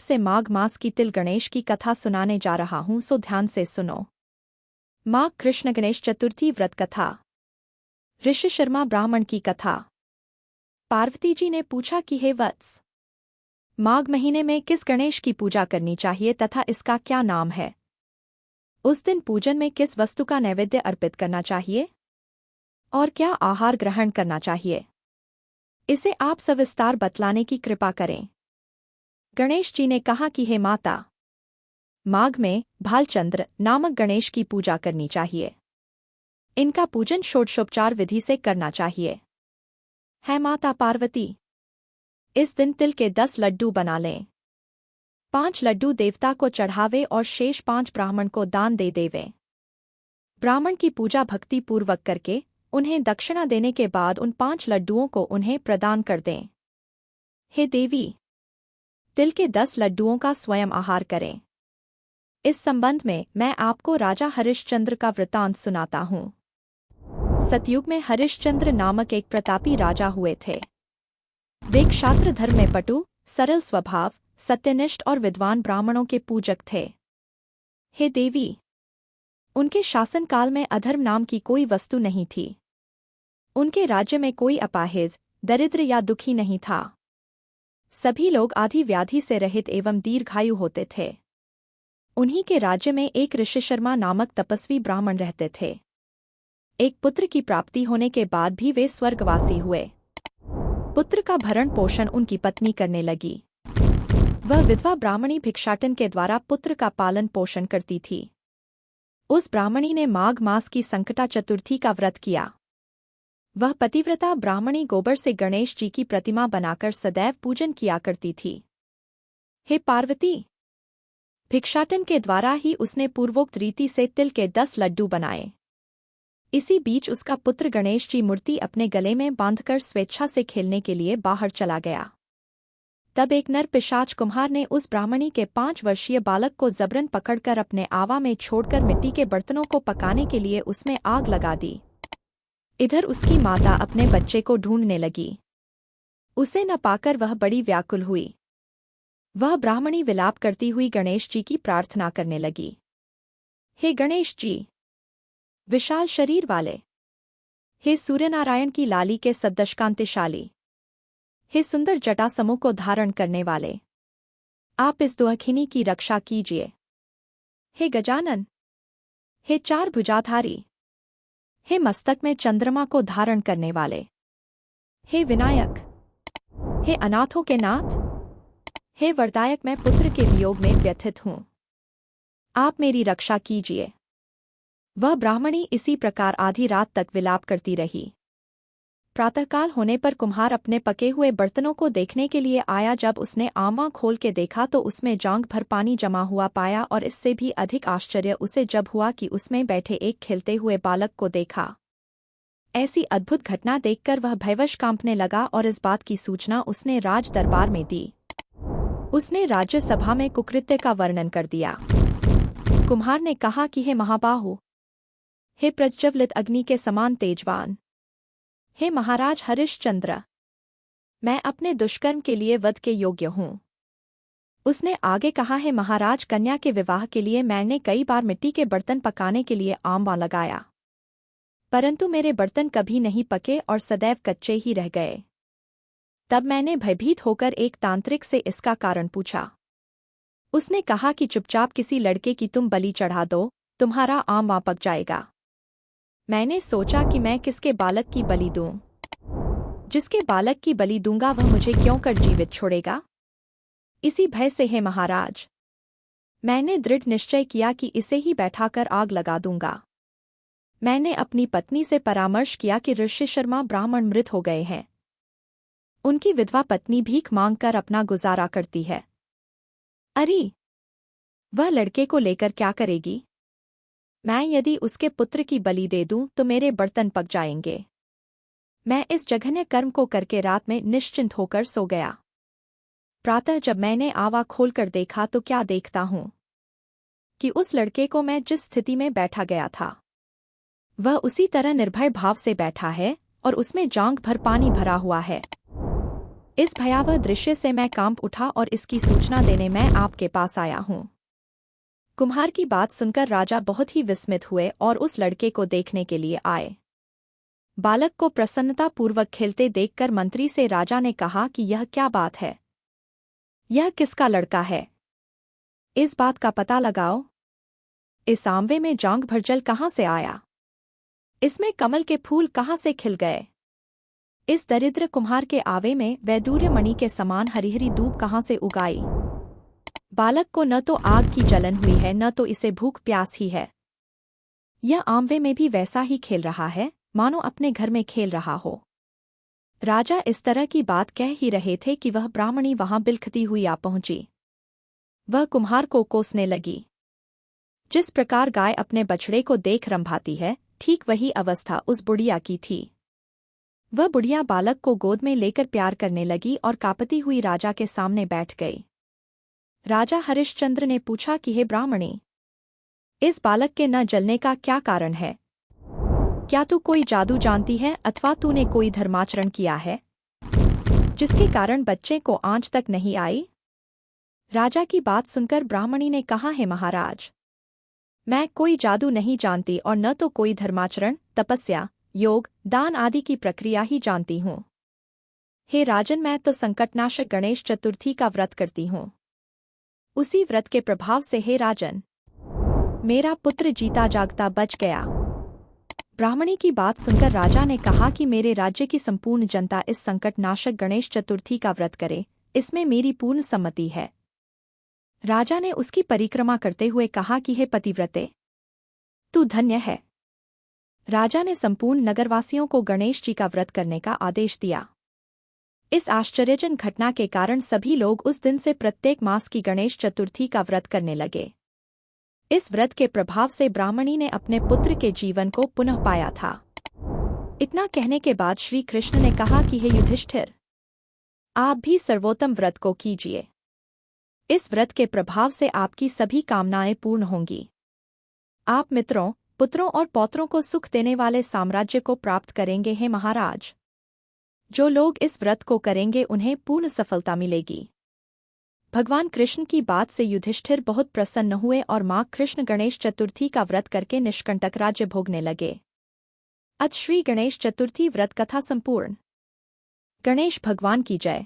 आपसे माघ मास की तिल गणेश की कथा सुनाने जा रहा हूं, सो ध्यान से सुनो। माघ कृष्ण गणेश चतुर्थी व्रत कथा। ऋषि शर्मा ब्राह्मण की कथा। पार्वती जी ने पूछा कि हे वत्स, माघ महीने में किस गणेश की पूजा करनी चाहिए तथा इसका क्या नाम है? उस दिन पूजन में किस वस्तु का नैवेद्य अर्पित करना चाहिए और क्या आहार ग्रहण करना चाहिए, इसे आप सविस्तार बतलाने की कृपा करें। गणेश जी ने कहा कि हे माता, माघ में भालचंद्र नामक गणेश की पूजा करनी चाहिए। इनका पूजन षोडशोपचार विधि से करना चाहिए। है माता पार्वती, इस दिन तिल के 10 लड्डू बना लें। 5 लड्डू देवता को चढ़ावे और शेष 5 ब्राह्मण को दान दे देवें। ब्राह्मण की पूजा भक्ति पूर्वक करके उन्हें दक्षिणा देने के बाद उन 5 लड्डुओं को उन्हें प्रदान कर दें। हे देवी, तिल के 10 लड्डुओं का स्वयं आहार करें। इस संबंध में मैं आपको राजा हरिश्चंद्र का वृतांत सुनाता हूँ। सतयुग में हरिश्चंद्र नामक एक प्रतापी राजा हुए थे। वे क्षात्र धर्म में पटु, सरल स्वभाव, सत्यनिष्ठ और विद्वान ब्राह्मणों के पूजक थे। हे देवी, उनके शासनकाल में अधर्म नाम की कोई वस्तु नहीं थी। उनके राज्य में कोई अपाहिज, दरिद्र या दुखी नहीं था। सभी लोग आदि व्याधि से रहित एवं दीर्घायु होते थे। उन्हीं के राज्य में एक ऋषि शर्मा नामक तपस्वी ब्राह्मण रहते थे। एक पुत्र की प्राप्ति होने के बाद भी वे स्वर्गवासी हुए। पुत्र का भरण पोषण उनकी पत्नी करने लगी। वह विधवा ब्राह्मणी भिक्षाटन के द्वारा पुत्र का पालन पोषण करती थी। उस ब्राह्मणी ने माघ मास की संकटा चतुर्थी का व्रत किया। वह पतिव्रता ब्राह्मणी गोबर से गणेश जी की प्रतिमा बनाकर सदैव पूजन किया करती थी। हे पार्वती, भिक्षाटन के द्वारा ही उसने पूर्वोक्त रीति से तिल के 10 लड्डू बनाए। इसी बीच उसका पुत्र गणेश जी मूर्ति अपने गले में बांधकर स्वेच्छा से खेलने के लिए बाहर चला गया। तब एक नर पिशाच कुम्हार ने उस ब्राह्मणी के 5 वर्षीय बालक को जबरन पकड़कर अपने आवा में छोड़कर मिट्टी के बर्तनों को पकाने के लिए उसमें आग लगा दी। इधर उसकी माता अपने बच्चे को ढूंढने लगी। उसे न पाकर वह बड़ी व्याकुल हुई। वह ब्राह्मणी विलाप करती हुई गणेश जी की प्रार्थना करने लगी। हे गणेश जी, विशाल शरीर वाले, हे सूर्यनारायण की लाली के सद्दशकांतिशाली, हे सुंदर जटा समूह को धारण करने वाले, आप इस दुअखिनी की रक्षा कीजिए। हे गजानन, हे 4 भुजाधारी, हे मस्तक में चंद्रमा को धारण करने वाले, हे विनायक, हे अनाथों के नाथ, हे वरदायक, मैं पुत्र के वियोग में व्यथित हूँ, आप मेरी रक्षा कीजिए। वह ब्राह्मणी इसी प्रकार आधी रात तक विलाप करती रही। प्रातःकाल होने पर कुम्हार अपने पके हुए बर्तनों को देखने के लिए आया। जब उसने आमा खोल के देखा तो उसमें जांघ भर पानी जमा हुआ पाया, और इससे भी अधिक आश्चर्य उसे जब हुआ कि उसमें बैठे एक खेलते हुए बालक को देखा। ऐसी अद्भुत घटना देखकर वह भयवश कांपने लगा और इस बात की सूचना उसने राज दरबार में दी। उसने राज्यसभा में कुकृत्य का वर्णन कर दिया। कुम्हार ने कहा कि हे महाबाहु, हे प्रज्वलित अग्नि के समान तेजवान, हे महाराज हरिश्चंद्र, मैं अपने दुष्कर्म के लिए वध के योग्य हूँ। उसने आगे कहा, हे महाराज, कन्या के विवाह के लिए मैंने कई बार मिट्टी के बर्तन पकाने के लिए आंवा लगाया, परंतु मेरे बर्तन कभी नहीं पके और सदैव कच्चे ही रह गए। तब मैंने भयभीत होकर एक तांत्रिक से इसका कारण पूछा। उसने कहा कि चुपचाप किसी लड़के की तुम बलि चढ़ा दो, तुम्हारा आंवा पक जाएगा। मैंने सोचा कि मैं किसके बालक की बलि दूं? जिसके बालक की बलि दूंगा वह मुझे क्यों कर जीवित छोड़ेगा? इसी भय से, हे महाराज, मैंने दृढ़ निश्चय किया कि इसे ही बैठाकर आग लगा दूंगा। मैंने अपनी पत्नी से परामर्श किया कि ऋषि शर्मा ब्राह्मण मृत हो गए हैं। उनकी विधवा पत्नी भीख मांगकर अपना गुजारा करती है। अरे, वह लड़के को लेकर क्या करेगी? मैं यदि उसके पुत्र की बलि दे दूं तो मेरे बर्तन पक जाएंगे। मैं इस जघन्य कर्म को करके रात में निश्चिंत होकर सो गया। प्रातः जब मैंने आवा खोलकर देखा तो क्या देखता हूँ कि उस लड़के को मैं जिस स्थिति में बैठा गया था वह उसी तरह निर्भय भाव से बैठा है और उसमें जांघ भर पानी भरा हुआ है। इस भयावह दृश्य से मैं कांप उठा और इसकी सूचना देने मैं आपके पास आया हूँ। कुम्हार की बात सुनकर राजा बहुत ही विस्मित हुए और उस लड़के को देखने के लिए आए। बालक को प्रसन्नतापूर्वक खेलते देखकर मंत्री से राजा ने कहा कि यह क्या बात है? यह किसका लड़का है? इस बात का पता लगाओ। इस आंवले में जांग भर जल कहाँ से आया? इसमें कमल के फूल कहाँ से खिल गए? इस दरिद्र कुम्हार के आवे में वैदूर्य मणि के समान हरिहरी दूब कहाँ से उगाई? बालक को न तो आग की जलन हुई है न तो इसे भूख प्यास ही है। यह आंवले में भी वैसा ही खेल रहा है मानो अपने घर में खेल रहा हो। राजा इस तरह की बात कह ही रहे थे कि वह ब्राह्मणी वहां बिलखती हुई आ पहुंची। वह कुम्हार को कोसने लगी। जिस प्रकार गाय अपने बछड़े को देख रंभाती है, ठीक वही अवस्था उस बुढ़िया की थी। वह बुढ़िया बालक को गोद में लेकर प्यार करने लगी और कांपती हुई राजा के सामने बैठ गई। राजा हरिश्चंद्र ने पूछा कि हे ब्राह्मणी, इस बालक के न जलने का क्या कारण है? क्या तू कोई जादू जानती है अथवा तूने कोई धर्माचरण किया है जिसके कारण बच्चे को आंच तक नहीं आई? राजा की बात सुनकर ब्राह्मणी ने कहा, है महाराज, मैं कोई जादू नहीं जानती और न तो कोई धर्माचरण, तपस्या, योग, दान आदि की प्रक्रिया ही जानती हूँ। हे राजन, मैं तो संकटनाशक गणेश चतुर्थी का व्रत करती हूँ। उसी व्रत के प्रभाव से हे राजन, मेरा पुत्र जीता जागता बच गया। ब्राह्मणी की बात सुनकर राजा ने कहा कि मेरे राज्य की संपूर्ण जनता इस संकटनाशक गणेश चतुर्थी का व्रत करे, इसमें मेरी पूर्ण सम्मति है। राजा ने उसकी परिक्रमा करते हुए कहा कि हे पतिव्रते, तू धन्य है। राजा ने संपूर्ण नगरवासियों को गणेश जी का व्रत करने का आदेश दिया। इस आश्चर्यजनक घटना के कारण सभी लोग उस दिन से प्रत्येक मास की गणेश चतुर्थी का व्रत करने लगे। इस व्रत के प्रभाव से ब्राह्मणी ने अपने पुत्र के जीवन को पुनः पाया था। इतना कहने के बाद श्री कृष्ण ने कहा कि हे युधिष्ठिर, आप भी सर्वोत्तम व्रत को कीजिए। इस व्रत के प्रभाव से आपकी सभी कामनाएं पूर्ण होंगी। आप मित्रों, पुत्रों और पौत्रों को सुख देने वाले साम्राज्य को प्राप्त करेंगे। हे महाराज, जो लोग इस व्रत को करेंगे उन्हें पूर्ण सफलता मिलेगी। भगवान कृष्ण की बात से युधिष्ठिर बहुत प्रसन्न हुए और माँ कृष्ण गणेश चतुर्थी का व्रत करके निष्कंटक राज्य भोगने लगे। अथ श्री गणेश चतुर्थी व्रत कथा संपूर्ण। गणेश भगवान की जय।